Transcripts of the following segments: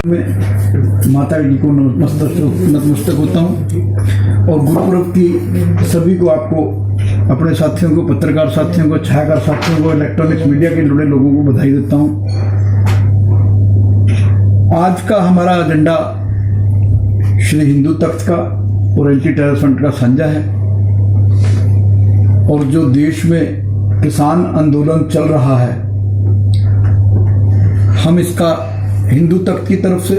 में माता जी को नतमस्तक होता हूँ और गुरुपुरब की सभी को, आपको, अपने साथियों को, पत्रकार साथियों को, छायाकार साथियों को, इलेक्ट्रॉनिक्स मीडिया के जुड़े लोगों को बधाई देता हूँ। आज का हमारा एजेंडा श्री हिंदू तख्त का और एंटी टेरर फ्रंट का साझा है और जो देश में किसान आंदोलन चल रहा है, हम इसका हिंदू तख्त की तरफ से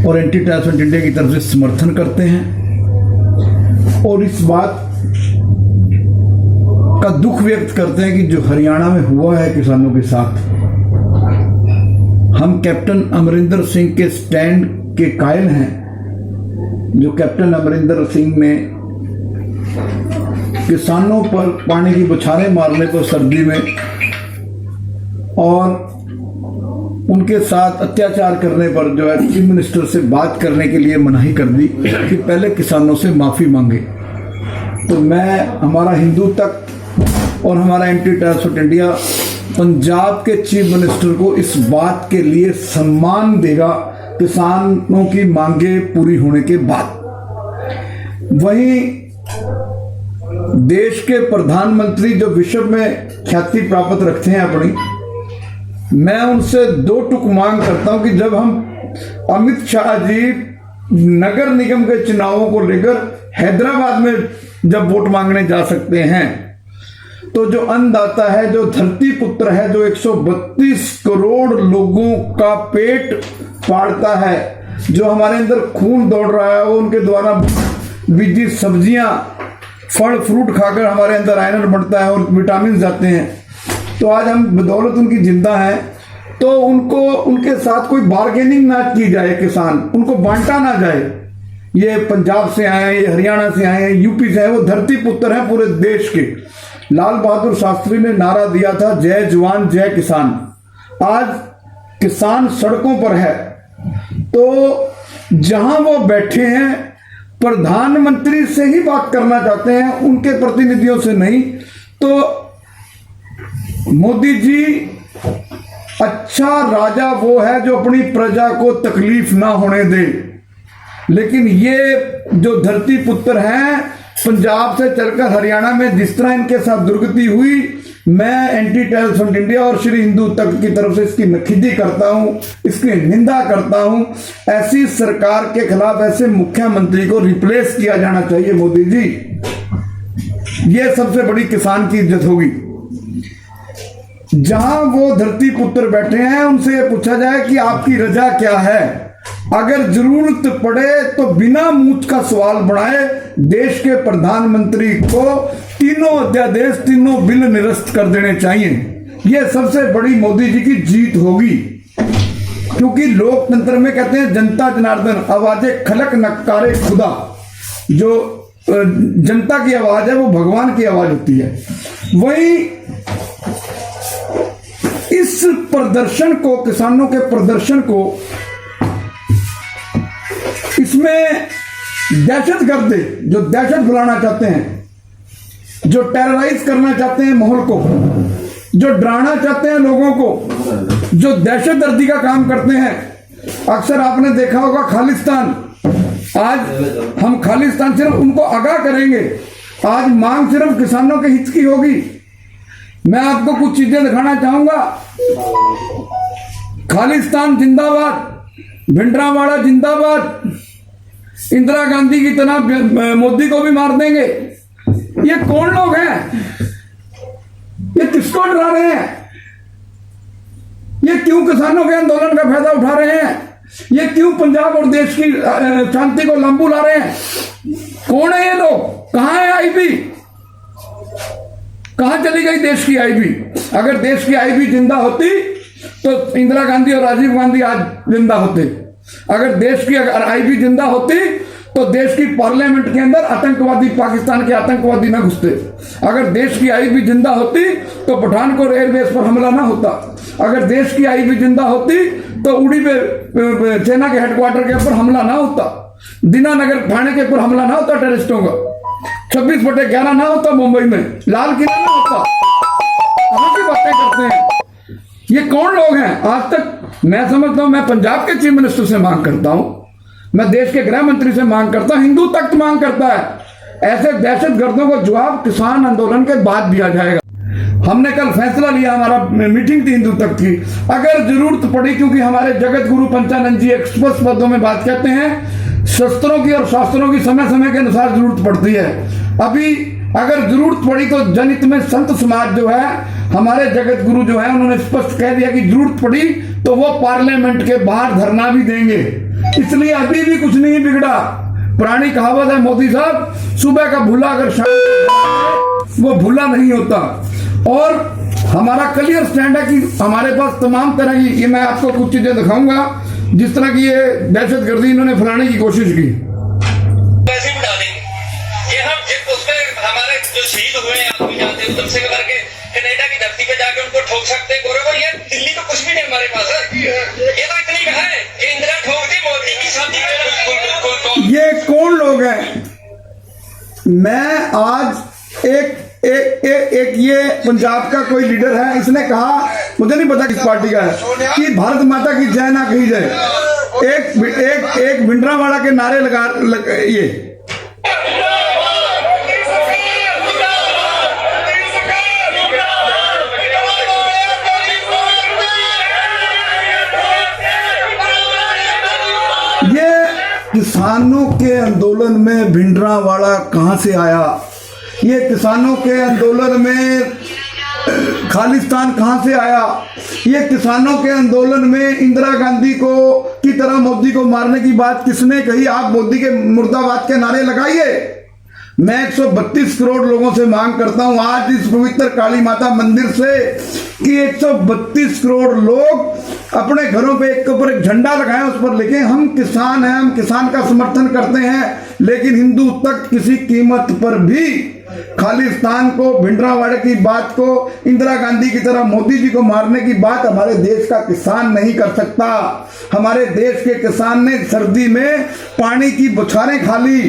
और एंटी टेरर फ्रंट इंडिया की तरफ से समर्थन करते हैं और इस बात का दुख व्यक्त करते हैं कि जो हरियाणा में हुआ है किसानों के साथ, हम कैप्टन अमरिंदर सिंह के स्टैंड के कायल हैं। जो कैप्टन अमरिंदर सिंह ने किसानों पर पानी की बौछारें मारने पर सर्दी में और उनके साथ अत्याचार करने पर जो है चीफ मिनिस्टर से बात करने के लिए मनाही कर दी कि पहले किसानों से माफी मांगे। तो मैं, हमारा हिंदू तख्त और हमारा anti terror front India Punjab के चीफ मिनिस्टर को इस बात के लिए सम्मान देगा किसानों की मांगे पूरी होने के बाद। वहीं देश के प्रधानमंत्री जो विश्व में ख्याति प्राप्त रखते हैं अपनी, मैं उनसे दो टुक मांग करता हूं कि जब हम अमित शाह जी नगर निगम के चुनावों को लेकर हैदराबाद में जब वोट मांगने जा सकते हैं, तो जो अन्नदाता है, जो धरती पुत्र है, जो 132 करोड़ लोगों का पेट पालता है, जो हमारे अंदर खून दौड़ रहा है, वो उनके द्वारा बीजी सब्जियां, फल फ्रूट खाकर हमारे अंदर आयरन बढ़ता है और विटामिन जाते हैं। तो आज हम बदौलत उनकी जिंदा हैं, तो उनको, उनके साथ कोई बार्गेनिंग ना की जाए, किसान उनको बांटा ना जाए। ये पंजाब से आए हैं, ये हरियाणा से आए हैं, यूपी से आए, वो धरती पुत्र हैं पूरे देश के। लाल बहादुर शास्त्री ने नारा दिया था, जय जवान जय किसान। आज किसान सड़कों पर है, तो जहां वो बैठे हैं प्रधानमंत्री से ही बात करना चाहते हैं, उनके प्रतिनिधियों से नहीं। तो मोदी जी अच्छा राजा वो है जो अपनी प्रजा को तकलीफ ना होने दे, लेकिन ये जो धरती पुत्र हैं पंजाब से चलकर हरियाणा में जिस तरह इनके साथ दुर्गति हुई, मैं एंटी टेरर फ्रंट इंडिया और श्री हिंदू तख्त की तरफ से इसकी नखीदी करता हूं, इसकी निंदा करता हूं। ऐसी सरकार के खिलाफ ऐसे मुख्यमंत्री को रिप्लेस किया जाना चाहिए मोदी जी। ये सबसे बड़ी किसान की इज्जत होगी। जहां वो धरती पुत्र बैठे हैं, उनसे ये पूछा जाए कि आपकी रजा क्या है। अगर जरूरत पड़े तो बिना मूंछ का सवाल बढ़ाए देश के प्रधानमंत्री को तीनों अध्यादेश, तीनों बिल निरस्त कर देने चाहिए। यह सबसे बड़ी मोदी जी की जीत होगी, क्योंकि लोकतंत्र में कहते हैं जनता जनार्दन, आवाजें खलक नकारे खुदा। जो जनता की आवाज है वो भगवान की आवाज होती है। वहीं इस प्रदर्शन को, किसानों के प्रदर्शन को, इसमें दहशतगर्द जो दहशत फैलाना चाहते हैं, जो टेरराइज करना चाहते हैं माहौल को, जो डराना चाहते हैं लोगों को, जो दहशतगर्दी का काम करते हैं। अक्सर आपने देखा होगा खालिस्तान, आज हम खालिस्तान सिर्फ उनको आगाह करेंगे। आज मांग सिर्फ किसानों के हित की होगी। मैं आपको कुछ चीजें दिखाना चाहूंगा। खालिस्तान जिंदाबाद, भिंडरावाड़ा जिंदाबाद, इंदिरा गांधी की तरह मोदी को भी मार देंगे। ये कौन लोग हैं? ये किसको डरा रहे हैं? ये क्यों किसानों के आंदोलन का फायदा उठा रहे हैं? ये क्यों पंजाब और देश की शांति को लांबू ला रहे हैं? कौन है ये लोग? कहां है आईबी? कहां चली गई देश की आईबी? अगर देश की आईबी जिंदा होती तो इंदिरा गांधी और राजीव गांधी आज जिंदा होते। अगर देश की आईबी जिंदा होती तो देश की पार्लियामेंट के अंदर आतंकवादी, पाकिस्तान के आतंकवादी ना घुसते। अगर देश की आईबी जिंदा होती तो पठानकोट एयरबेस पर हमला ना होता। अगर देश की आईबी जिंदा होती तो उड़ी पे सेना के हेडक्वार्टर के ऊपर हमला ना होता। दीनानगर थाने के ऊपर हमला ना होता टेररिस्टों का। 26/11 ना होता मुंबई में, लाल किला ना होता। कहां की बातें करते हैं? ये कौन लोग हैं? आज तक मैं समझता हूं, मैं पंजाब के चीफ मिनिस्टर से मांग करता हूं, मैं देश के गृह मंत्री से मांग करता हूं, हिंदू तख्त मांग करता है। ऐसे दहशतगर्दों को जवाब किसान आंदोलन के बाद दिया जाएगा। हमने कल फैसला लिया, हमारा मीटिंग थी हिंदू तख्त की, अगर जरूरत पड़ी, क्योंकि हमारे जगत गुरु पंचानंद जी एक्सप्रेस पदों में बात कहते हैं, शस्त्रों की और शास्त्रों की समय समय के अनुसार जरूरत पड़ती है। अभी अगर जरूरत पड़ी तो जनहित में संत समाज जो है, हमारे जगत गुरु जो है, उन्होंने स्पष्ट कह दिया कि जरूरत पड़ी तो वो पार्लियामेंट के बाहर धरना भी देंगे। इसलिए अभी भी कुछ नहीं बिगड़ा। पुरानी कहावत है मोदी साहब, सुबह का भूला अगर शाम वो भूला नहीं होता। और हमारा क्लियर स्टैंड है कि हमारे पास तमाम तरह की, ये मैं आपको कुछ चीजें दिखाऊंगा, जिस तरह की ये दहशतगर्दी इन्होंने फैलाने की कोशिश की। पैसे भी डालेंगे ये हम उसमें हमारे जो शहीद हुए हैं, आप भी जानते हैं, तुमसे करके कनाडा की धरती पे जाके उनको ठोक सकते हैं गोरे को। ये दिल्ली तो कुछ भी नहीं हमारे पास है, ये तो इतनी कहा है कि इंदिरा ठोक दी, मोदी की शादी में बिल्कुल। ये कौन लोग हैं? मैं आज एक ये पंजाब का कोई लीडर है, इसने कहा, मुझे नहीं पता किस पार्टी का है, कि भारत माता की जय ना कही जाए। एक भिंडरावाड़ा के नारे ये किसानों के आंदोलन में भिंडरावाड़ा कहां से आया? ये किसानों के आंदोलन में खालिस्तान कहां से आया? ये किसानों के आंदोलन में इंदिरा गांधी को की तरह मोदी को मारने की बात किसने कही? आप मोदी के मुर्दाबाद के नारे लगाइए। मैं 132 करोड़ लोगों से मांग करता हूं आज इस पवित्र काली माता मंदिर से कि 132 करोड़ लोग अपने घरों पे एक के ऊपर एक झंडा लगाएं, उस पर लिखें हम किसान हैं, हम किसान का समर्थन करते हैं, लेकिन हिंदू तक किसी कीमत पर भी खालिस्तान को, भिंडरावाड़े की बात को, इंदिरा गांधी की तरह मोदी जी को मारने की बात हमारे देश का किसान नहीं कर सकता। हमारे देश के किसान ने सर्दी में पानी की बौछारें खा ली,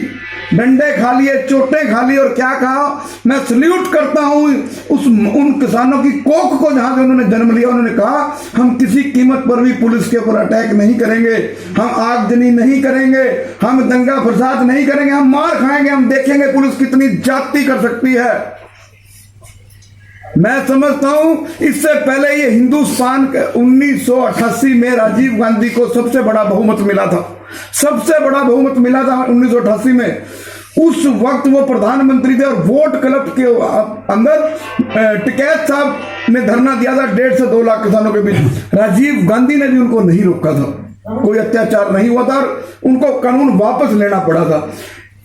डंडे खा लिए, चोटें खा ली, और क्या कहा? मैं सल्यूट करता हूं उन किसानों की कोख को जहां से उन्होंने जन्म लिया। उन्होंने कहा हम किसी कीमत पर भी पुलिस के ऊपर अटैक नहीं करेंगे, हम आगजनी नहीं करेंगे, हम दंगा फसाद नहीं करेंगे, हम मार खाएंगे, हम देखेंगे पुलिस कितनी जाति कर सकती है। मैं समझता हूं इससे पहले ये हिंदुस्तान 1988 में राजीव गांधी को सबसे बड़ा बहुमत मिला था, सबसे बड़ा बहुमत मिला था 1988 में। उस वक्त वो प्रधानमंत्री थे और वोट क्लब के अंदर टिकैत साहब ने धरना दिया था 1.5 से 2 लाख किसानों के बीच। राजीव गांधी ने भी उनको नहीं रोका था, कोई अत्याचार नहीं हुआ था और उनको कानून वापस लेना पड़ा था।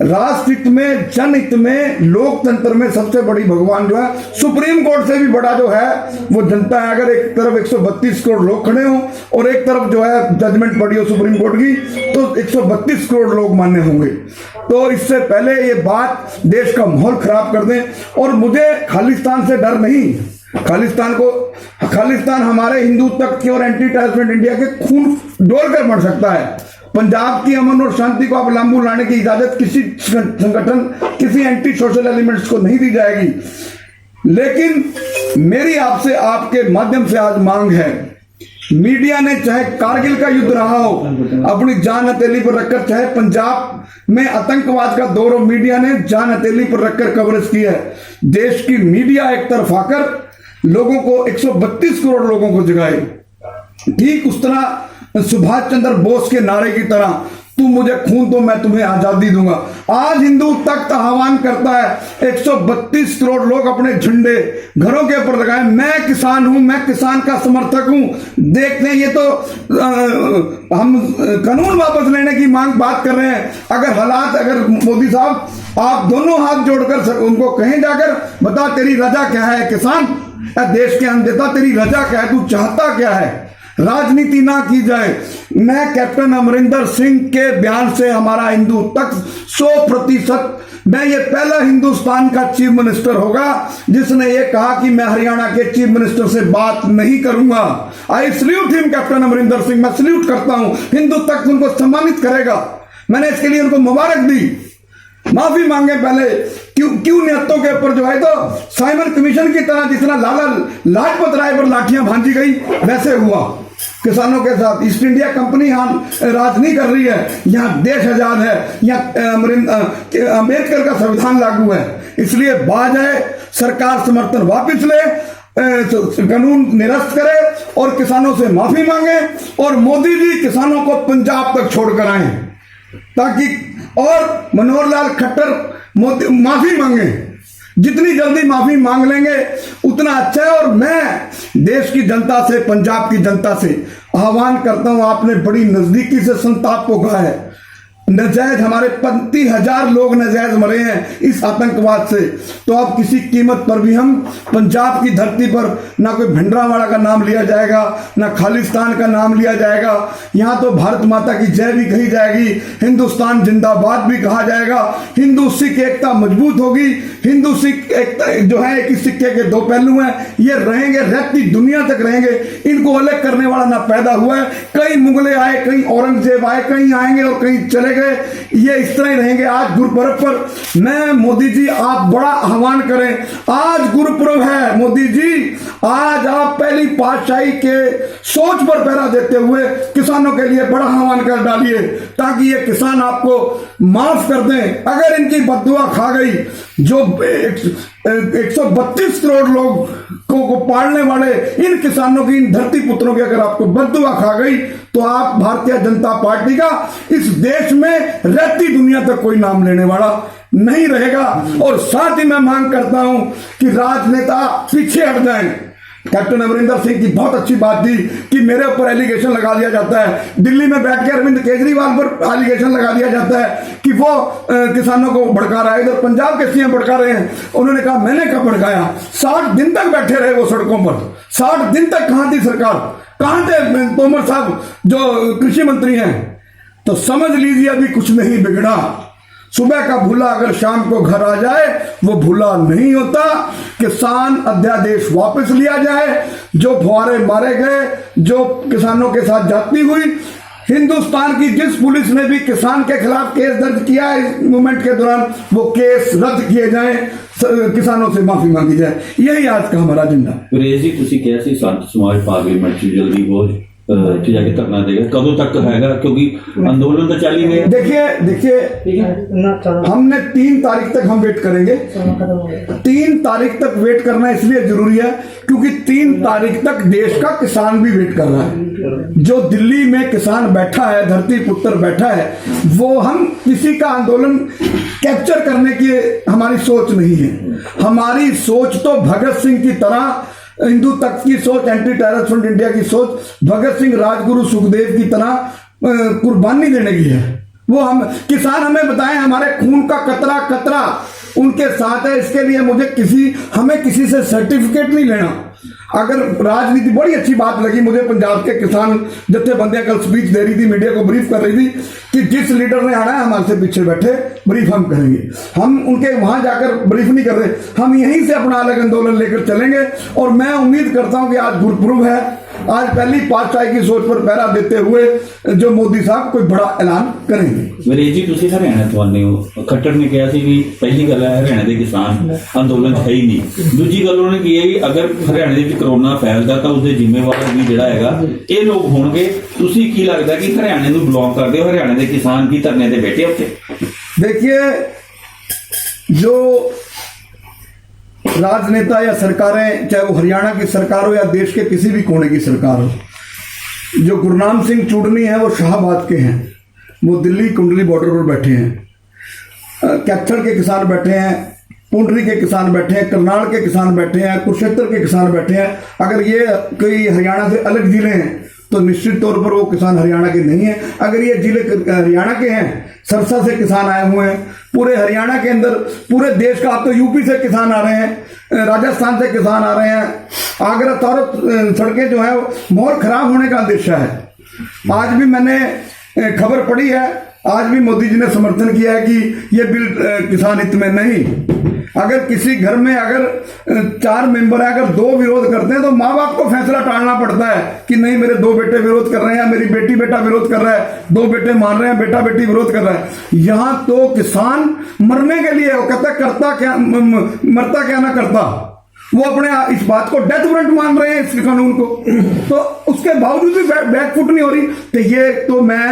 राष्ट्र हित में, जनहित में, लोकतंत्र में सबसे बड़ी भगवान जो है, सुप्रीम कोर्ट से भी बड़ा जो है वो जनता है। अगर एक तरफ 132 करोड़ लोग खड़े हों और एक तरफ जो है जजमेंट पड़ी हो सुप्रीम कोर्ट की, तो 132 करोड़ लोग मान्य होंगे। तो इससे पहले ये बात देश का माहौल खराब कर दें। और मुझे खालिस्तान से डर नहीं, खालिस्तान हमारे हिंदू तख्त के और एंटी टेररिस्ट इंडिया के खून डोल कर बढ़ सकता है। पंजाब की अमन और शांति को आप लांबू लाने की इजाजत किसी संगठन, किसी एंटी सोशल एलिमेंट्स को नहीं दी जाएगी। लेकिन मेरी आपसे, आपके माध्यम से आज मांग है, मीडिया ने चाहे कारगिल का युद्ध रहा हो अपनी जान हथेली पर रखकर, चाहे पंजाब में आतंकवाद का दौर हो, मीडिया ने जान हथेली पर रखकर कवरेज की है। देश की मीडिया एक तरफ आकर लोगों को, 132 करोड़ लोगों को जगाए, ठीक उस तरह सुभाष चंद्र बोस के नारे की तरह, तू मुझे खून दो मैं तुम्हें आजादी दूंगा। आज हिंदू तख्त आह्वान करता है 132 करोड़ लोग अपने झंडे घरों के ऊपर लगाए, मैं किसान हूं, मैं किसान का समर्थक हूं। देखते हैं, ये तो हम कानून वापस लेने की बात कर रहे हैं। अगर मोदी साहब आप दोनों हाथ जोड़कर उनको कहें जाकर, बता तेरी रजा क्या है किसान, देश के अन्नदाता, तेरी रजा क्या है, तू चाहता क्या है। राजनीति ना की जाए। मैं कैप्टन अमरिंदर सिंह के बयान से हमारा हिंदू तख्त 100%, मैं ये पहला हिंदुस्तान का चीफ मिनिस्टर होगा जिसने ये कहा कि मैं हरियाणा के चीफ मिनिस्टर से बात नहीं करूंगा। I salute him, captain Amarinder Singh, मैं सल्यूट करता हूं। हिंदू तख्त उनको सम्मानित करेगा, मैंने इसके लिए उनको मुबारक दी। माफी मांगे पहले। क्यों नियतों के ऊपर जो है तो साइमन कमीशन की तरह जितना लाला लाजपत राय पर लाठियां भांजी गई वैसे हुआ किसानों के साथ। ईस्ट इंडिया कंपनी यहाँ राज नहीं कर रही है, यहाँ देश आजाद है, यहाँ अम्बेडकर का संविधान लागू है। इसलिए बाज है, सरकार समर्थन वापस ले, कानून निरस्त करे और किसानों से माफी मांगे और मोदी जी किसानों को पंजाब तक छोड़कर आए ताकि और मनोहर लाल खट्टर माफी मांगे। जितनी जल्दी माफी मांग लेंगे उतना अच्छा है। और मैं देश की जनता से, पंजाब की जनता से आह्वान करता हूं, आपने बड़ी नजदीकी से संताप पोखा है। नजायज हमारे 35,000 लोग नजायज मरे हैं इस आतंकवाद से, तो अब किसी कीमत पर भी हम पंजाब की धरती पर ना कोई भिंडरावाड़ा का नाम लिया जाएगा, ना खालिस्तान का नाम लिया जाएगा। यहाँ तो भारत माता की जय भी कही जाएगी, हिंदुस्तान जिंदाबाद भी कहा जाएगा। हिंदू सिख एकता मजबूत होगी। हिंदू सिख एकता जो है एक ही सिक्के के दो पहलू हैं, ये रहेंगे, रहती दुनिया तक रहेंगे। इनको अलग करने वाला ना पैदा हुआ है। कई मुगले आए, कहीं औरंगजेब आए, कहीं आएंगे और कहीं चले गए, ये इस तरह ही रहेंगे। आज गुरुपर्व पर मैं मोदी जी आप बड़ा आह्वान करें, आज गुरुपर्व है मोदी जी, आज आप पहली पातशाही के सोच पर पहरा देते हुए किसानों के लिए बड़ा आह्वान कर डालिए ताकि ये किसान आपको माफ कर दें। अगर इनकी बद्दुआ खा गई, जो 132 करोड़ लोगों को पालने वाले इन किसानों की, इन धरती पुत्रों की अगर आपको बद्दुआ खा गई तो आप भारतीय जनता पार्टी का इस देश में रहती दुनिया तक कोई नाम लेने वाला नहीं रहेगा। और साथ ही मैं मांग करता हूं कि राजनेता पीछे हट जाएं। कैप्टन अमरिंदर सिंह की बहुत अच्छी बात थी कि मेरे ऊपर एलिगेशन लगा दिया जाता है। दिल्ली में बैठ के अरविंद केजरीवाल पर एलिगेशन लगा दिया जाता है कि वो किसानों को भड़का रहा है। इधर पंजाब के सीएम भड़का रहे हैं। उन्होंने कहा मैंने कब भड़काया? 60 दिन तक बैठे रहे वो सड़कों पर। 60 दिन तक कहां थी सरकार? कहां थे तोमर साहब जो कृषि मंत्री हैं? तो समझ लीजिए अभी कुछ नहीं बिगड़ा। सुबह का भूला अगर शाम को घर आ जाए वो भूला नहीं होता। किसान अध्यादेश वापस लिया जाए। जो फुहारे मारे गए, जो किसानों के साथ जाती हुई, हिंदुस्तान की जिस पुलिस ने भी किसान के खिलाफ केस दर्ज किया इस मूवमेंट के दौरान, वो केस रद्द किए जाएं, किसानों से माफी मांगी जाए। यही आज का हमारा एजेंडा। ਵੀਰੇ ਜੀ ਤੁਸੀਂ ਕਿਹਾ ਸੀ ਸੰਤ ਸਮਾਜ ਪਾਰਲੀਮੈਂਟ ਚ ਜਲਦੀ ਬਹੁਤ जाके धरना देगा, कदों तक हैगा? क्योंकि आंदोलन तो चल ही गया। देखिए हमने 3 तारीख तक हम वेट करेंगे। 3 तारीख तक वेट करना इसलिए जरूरी है क्योंकि 3 तारीख तक देश का किसान भी वेट कर रहा है। जो दिल्ली में किसान बैठा है, धरती पुत्र बैठा है, वो हम किसी का आंदोलन कैप्चर करने की हमारी सोच नहीं है। हमारी सोच तो भगत सिंह की तरह, हिंदू तख्त की सोच, एंटी टेररिस्ट फ्रंट इंडिया की सोच, भगत सिंह, राजगुरु, सुखदेव की तरह कुर्बानी देने की है। वो हम किसान हमें बताएं, हमारे खून का कतरा कतरा उनके साथ है। इसके लिए हमें किसी से सर्टिफिकेट नहीं लेना। अगर राजनीति, बड़ी अच्छी बात लगी मुझे पंजाब के किसान जत्थेबंदियां कल स्पीच दे रही थी, मीडिया को ब्रीफ कर रही थी कि जिस लीडर ने आना है हमारे से पीछे बैठे, ब्रीफ हम करेंगे। हम उनके वहां जाकर ब्रीफ नहीं कर रहे, हम यहीं से अपना अलग आंदोलन लेकर चलेंगे। और मैं उम्मीद करता हूं कि आज गुरुपर्व है, आज पहली पातशाही की सोच पर पहरा देते हुए जो मोदी साहब कोई बड़ा ऐलान करेंगे। ਵੀਰੇ ਜੀ ਤੁਸੀਂ ਹਰਿਆਣਾ ਤੋਂ ਆਉਂਦੇ ਹੋ, ਖੱਟਰ ਨੇ ਕਿਹਾ ਸੀ ਵੀ ਪਹਿਲੀ ਗੱਲ ਹੈ ਹਰਿਆਣਾ ਦੇ ਕਿਸਾਨ ਅੰਦੋਲਨ ਹੈ ਹੀ ਨਹੀਂ। ਦੂਜੀ ਗੱਲ ਉਹਨੇ ਕੀ ਹੈ ਵੀ ਅਗਰ ਹਰਿਆਣੇ ਦੇ ਵਿੱਚ ਕਰੋਨਾ ਫੈਲਦਾ ਤਾਂ ਉਸਦੇ ਜ਼ਿੰਮੇਵਾਰ ਵੀ ਜਿਹੜਾ ਹੈਗਾ ਇਹ ਲੋਕ ਹੋਣਗੇ। ਤੁਸੀਂ ਕੀ ਲੱਗਦਾ ਕਿ ਹਰਿਆਣੇ ਨੂੰ ਬਿਲੋਂਗ ਕਰਦੇ ਹੋ, ਹਰਿਆਣੇ ਦੇ ਕਿਸਾਨ ਕੀ ਧਰਨੇ ਤੇ ਬੈਠੇ ਉੱਥੇ? देखिए जो राजनेता या सरकारें, चाहे वो हरियाणा की सरकार हो या देश के किसी भी कोने की सरकार हो, जो गुरनाम सिंह चूडनी है वो शाहबाद के हैं, वो दिल्ली कुंडली बॉर्डर पर बैठे हैं। कैथल के किसान बैठे हैं, पुंडरी के किसान बैठे हैं, करनाल के किसान बैठे हैं, कुरुक्षेत्र के किसान बैठे हैं। अगर ये कोई हरियाणा से अलग जिले हैं तो निश्चित तौर पर वो किसान हरियाणा के नहीं है। अगर ये जिले हरियाणा के हैं, सरसा से किसान आए हुए हैं, पूरे हरियाणा के अंदर, पूरे देश का, अब तो यूपी से किसान आ रहे हैं, राजस्थान से किसान आ रहे हैं। आगरा तौर सड़कें जो है बहुत खराब होने का अंदेशा है। आज भी मैंने खबर पढ़ी है, आज भी मोदी जी ने समर्थन किया है कि ये बिल किसान हित में नहीं। अगर किसी घर में अगर 4 मेंबर है, अगर 2 विरोध करते हैं तो माँ बाप को फैसला टालना पड़ता है कि नहीं मेरे 2 बेटे विरोध कर रहे हैं, मेरी बेटी बेटा विरोध कर रहा है, 2 बेटे मान रहे हैं, बेटा बेटी विरोध कर रहा है। यहां तो किसान मरने के लिए, वो कहता करता क्या, मरता क्या ना करता, वो अपने इस बात को डेथ वारंट मान रहे हैं इस कानून को, तो उसके बावजूद भी बैकफुट नहीं हो रही। तो ये तो मैं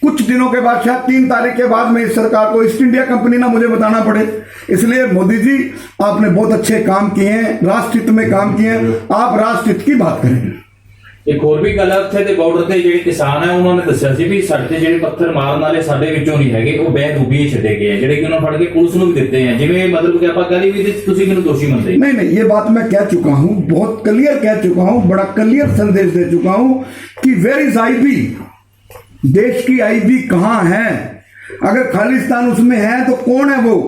कुछ दिनों के बाद, शायद 3 तारीख के बाद में इस सरकार को, ईस्ट इंडिया कंपनी ना मुझे बताना पड़े। इसलिए मोदी जी आपने बहुत अच्छे काम किए हैं, राष्ट्र हित में काम किए हैं, आप राष्ट्र हित की बात करें। ਇੱਕ ਹੋਰ ਵੀ ਗੱਲ ਹੈ, ਉੱਥੇ ਦੇ ਬਾਰਡਰ ਤੇ ਜਿਹੜੇ ਕਿਸਾਨ ਹੈ ਉਹਨਾਂ ਨੇ ਦੱਸਿਆ ਸੀ ਵੀ ਸਾਡੇ ਜਿਹੜੇ ਪੱਥਰ ਮਾਰਨ ਵਾਲੇ ਸਾਡੇ ਵਿੱਚੋਂ ਨਹੀਂ ਹੈਗੇ, ਉਹ ਬੇਦੂਬੀ ਛੱਡੇ ਗਏ ਆ, ਜਿਹੜੇ ਕਿ ਉਹਨਾਂ ਫੜ ਕੇ ਪੁਲਿਸ ਨੂੰ ਵੀ ਦਿੱਤੇ ਆ, ਜਿਵੇਂ ਮਤਲਬ ਕਿ ਆਪਾਂ ਕਹਦੇ ਵੀ ਤੁਸੀਂ ਕਿਹਨੂੰ ਦੋਸ਼ੀ ਮੰਨਦੇ। नहीं, ये बात मैं कह चुका हूं, बहुत क्लियर कह चुका हूं, बड़ा क्लियर संदेश दे चुका हूं कि वेयर इज आईबी, देश की आईबी कहां है, अगर खालिस्तान उसमें है तो कौन है वो।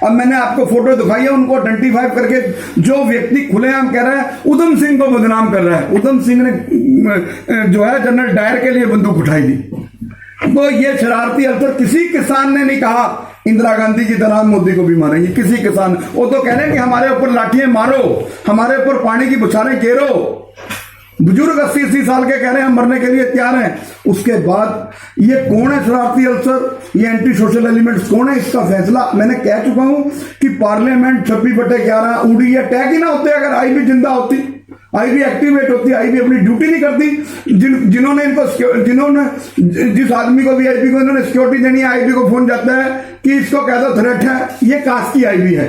अब मैंने आपको फोटो दिखाई है, उनको आइडेंटिफाई करके जो व्यक्ति खुलेआम कह रहा है उधम सिंह को बदनाम कर रहा है। उधम सिंह ने जो है जनरल डायर के लिए बंदूक उठाई थी। तो ये शरारती अफसर, किसी किसान ने नहीं कहा इंदिरा गांधी की तरह मोदी को भी मारेंगे, किसी किसान, वो तो कह रहे हैं कि हमारे ऊपर लाठियां मारो, हमारे ऊपर पानी की बौछारें घेरो। बुजुर्ग 80-80 साल के कह रहे हैं हम मरने के लिए तैयार हैं। उसके बाद ये कौन है शरारती अफसर, ये एंटी सोशल एलिमेंट्स कौन है, इसका फैसला मैंने कह चुका हूं कि पार्लियामेंट 26/11 उड़ी या टैग ही ना होते, अगर आईबी जिंदा होती, आईबी एक्टिवेट होती, आईबी अपनी ड्यूटी नहीं करती। जिन्होंने जिस आदमी को भी आईबी को इन्होंने सिक्योरिटी देनी है, आईबी को फोन जाता है कि इसको कह दो थ्रेट है, ये कास्ट की आईबी है।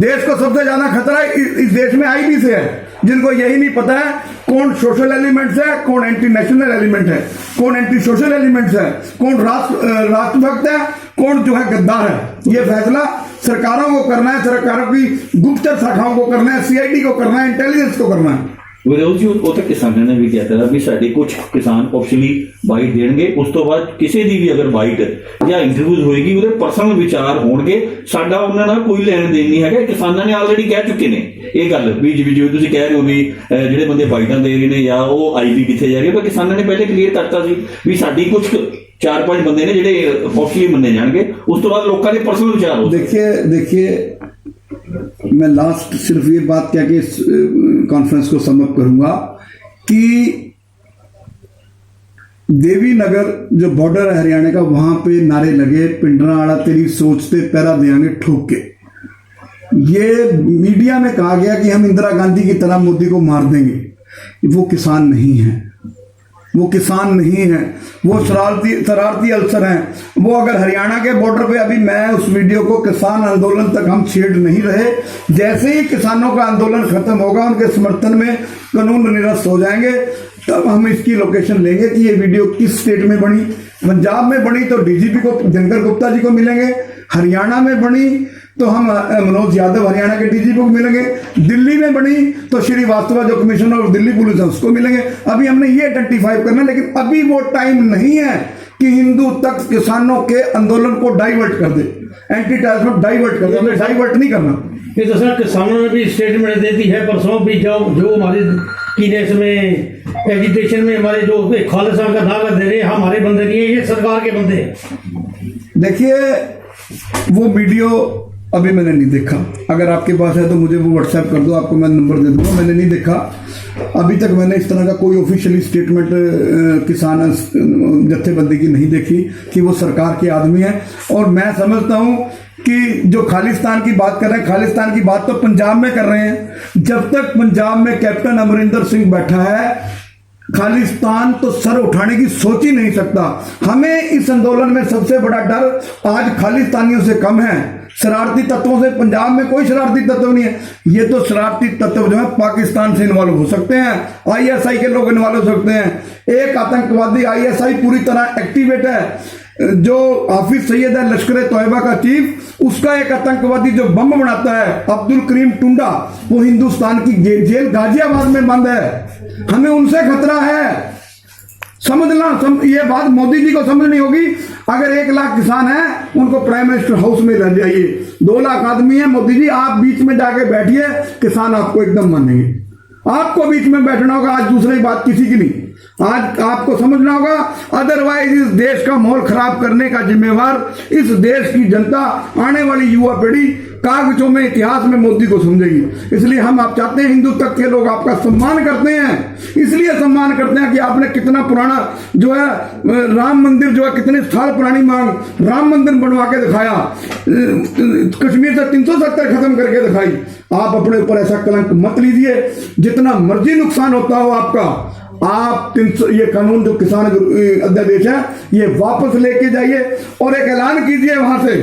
देश को सबसे ज्यादा खतरा इस देश में आईबी से है, जिनको यही नहीं पता है कौन सोशल एलिमेंट्स है, कौन एंटी नेशनल एलिमेंट है, कौन एंटी सोशल एलिमेंट्स है, कौन राष्ट्रभक्त है, कौन जो है गद्दार है। ये फैसला सरकारों को करना है, सरकारों की गुप्तचर शाखाओं को करना है, सीआईडी को करना है, इंटेलिजेंस को करना है। ਵਿਰੋਧ ਜੀ ਉਹ ਤਾਂ ਕਿਸਾਨਾਂ ਨੇ ਵੀ ਕਿਹਾ ਵੀ ਸਾਡੇ ਕੁਝ ਕਿਸਾਨ ਆਫੀਸ਼ੀਅਲੀ ਬਾਈਟ ਦੇਣਗੇ, ਉਸ ਤੋਂ ਬਾਅਦ ਕਿਸੇ ਦੀ ਵੀ ਅਗਰ ਬਾਈਟ ਜਾਂ ਇੰਟਰਵਿਊ ਹੋਏਗੀ ਉਹਦੇ ਪਰਸਨਲ ਵਿਚਾਰ ਹੋਣਗੇ, ਸਾਡਾ ਉਹਨਾਂ ਨਾਲ ਕੋਈ ਲੈਣ ਦੇਣ ਨਹੀਂ ਹੈਗਾ। ਕਿਸਾਨਾਂ ਨੇ ਆਲਰੇਡੀ ਕਹਿ ਚੁੱਕੇ ਨੇ ਇਹ ਗੱਲ ਵੀ ਜਿਵੇਂ ਤੁਸੀਂ ਕਹਿ ਰਹੇ ਹੋ ਵੀ ਜਿਹੜੇ ਬੰਦੇ ਬਾਈਟਾਂ ਦੇ ਰਹੇ ਨੇ ਜਾਂ ਉਹ ਆਈਬੀ ਕਿੱਥੇ ਜਾ ਰਹੇ, ਪਰ ਕਿਸਾਨਾਂ ਨੇ ਪਹਿਲੇ ਕਲੀਅਰ ਕਰਤਾ ਸੀ ਵੀ ਸਾਡੀ ਕੁਝ 4-5 ਬੰਦੇ ਨੇ ਜਿਹੜੇ ਆਫੀਸ਼ੀਅਲੀ ਮੰਨੇ ਜਾਣਗੇ, ਉਸ ਤੋਂ ਬਾਅਦ ਲੋਕਾਂ ਦੇ ਪਰਸਨਲ ਵਿਚਾਰ ਹੋ। देखिए मैं लास्ट सिर्फ ये बात कह के इस कॉन्फ्रेंस को समअप करूंगा कि देवी नगर जो बॉर्डर है हरियाणा का, वहां पे नारे लगे पिंडरा आड़ा तेरी सोचते पैरा देंगे ठोक के। ये मीडिया में कहा गया कि हम इंदिरा गांधी की तरह मोदी को मार देंगे, वो किसान नहीं है, वो किसान नहीं है, वो शरारती अल्सर हैं। वो अगर हरियाणा के बॉर्डर पे, अभी मैं उस वीडियो को किसान आंदोलन तक हम छेड़ नहीं रहे, जैसे ही किसानों का आंदोलन खत्म होगा, उनके समर्थन में कानून निरस्त हो जाएंगे, तब हम इसकी लोकेशन लेंगे कि ये वीडियो किस स्टेट में बनी। पंजाब में बनी तो डीजीपी को, दिनकर गुप्ता जी को मिलेंगे, हरियाणा में बनी तो हम मनोज यादव हरियाणा के डीजीपी को मिलेंगे, दिल्ली में बनी तो श्रीवास्तव जो कमिश्नर ऑफ दिल्ली पुलिस है उसको मिलेंगे। अभी हमने ये आइडेंटिफाई करना है, लेकिन अभी वो टाइम नहीं है कि हिंदू तक किसानों के आंदोलन को डाइवर्ट कर दे, एंटी टेररिज्म डाइवर्ट कर दे, हमें डाइवर्ट नहीं करना। ये तो सर किसानों ने भी स्टेटमेंट दे दी है परसों भी, जो हमारे कीनेस में एजिटेशन में हमारे जो खालिस्तान का दावा दे रहे हैं, हमारे बंदे नहीं है, ये सरकार के बंदे हैं। देखिए वो वीडियो अभी मैंने नहीं देखा, अगर आपके पास है तो मुझे वो व्हाट्सएप कर दो, आपको मैं नंबर दे दूंगा। मैंने नहीं देखा अभी तक, मैंने इस तरह का कोई ऑफिशियली स्टेटमेंट किसान जत्थेबंदी की नहीं देखी कि वो सरकार के आदमी है। और मैं समझता हूं कि जो खालिस्तान की बात कर रहे हैं, खालिस्तान की बात तो पंजाब में कर रहे हैं। जब तक पंजाब में कैप्टन अमरिंदर सिंह बैठा है, खालिस्तान तो सर उठाने की सोच ही नहीं सकता। हमें इस आंदोलन में सबसे बड़ा डर आज खालिस्तानियों से कम है, शरारती तत्वों से। पंजाब में कोई शरारती तत्व नहीं है, ये तो शरारती तत्व जो है पाकिस्तान से इन्वॉल्व हो सकते हैं, आईएसआई के लोग इन्वॉल्व हो सकते हैं। एक आतंकवादी आईएसआई पूरी तरह एक्टिवेट है, जो हाफिज सैयद है लश्कर तोयबा का चीफ, उसका एक आतंकवादी जो बम बनाता है अब्दुल करीम टुंडा, वो हिंदुस्तान की जेल गाजियाबाद में बंद है। हमें उनसे खतरा है, समझना। ये बात मोदी जी को समझनी होगी। अगर 1 लाख किसान है, उनको प्राइम मिनिस्टर हाउस में ले जाइए। 2 लाख आदमी है, मोदी जी आप बीच में जाके बैठिए, किसान आपको एकदम मानेंगे। आपको बीच में बैठना होगा, आज दूसरी बात किसी की नहीं, आज आपको समझना होगा। अदरवाइज इस देश का माहौल खराब करने का जिम्मेवार इस देश की जनता, आने वाली युवा पीढ़ी कागजों में, इतिहास में मोदी को समझेगी। इसलिए हम आप चाहते हैं हिंदू तक के लोग आपका सम्मान करते हैं, इसलिए सम्मान करते हैं कि आपने कितना पुराना जो है राम मंदिर जो है कितने साल पुरानी मांग राम मंदिर बनवा के दिखाया, कश्मीर से 370 खत्म करके दिखाई। आप अपने ऊपर ऐसा कलंक मत लीजिए, जितना मर्जी नुकसान होता हो आपका, आप 300 ये कानून जो किसान अध्यादेश है ये वापस लेके जाइए और एक ऐलान कीजिए वहां से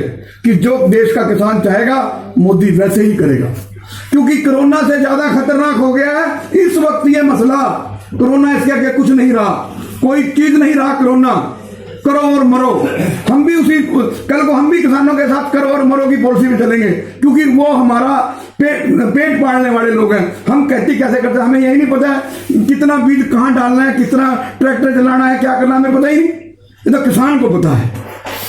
कि जो देश का किसान चाहेगा मोदी वैसे ही करेगा। क्योंकि कोरोना से ज्यादा खतरनाक हो गया है इस वक्त ये मसला। कोरोना इसके आगे कुछ नहीं रहा, कोई चीज नहीं रहा कोरोना। करो और मरो, हम भी उसी कल को हम भी किसानों के साथ करो और मरो की पॉलिसी में चलेंगे, क्योंकि वो हमारा पेट पालने वाले लोग हैं। हम खेती कैसे करते हैं हमें यही नहीं पता है, कितना बीज कहाँ डालना है, कितना ट्रैक्टर चलाना है, क्या करना है हमें पता ही नहीं, ये तो किसान को पता है।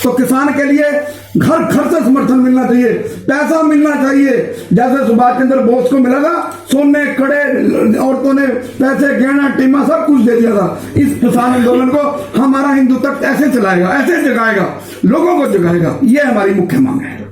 तो किसान के लिए घर घर से समर्थन मिलना चाहिए, पैसा मिलना चाहिए, जैसे सुभाष चंद्र बोस को मिला था, सोने कड़े औरतों ने पैसे गहना टीमा सब कुछ दे दिया था। इस किसान आंदोलन को हमारा हिंदू तक ऐसे चलाएगा, ऐसे जगाएगा, लोगों को जगाएगा, ये हमारी मुख्य मांग है।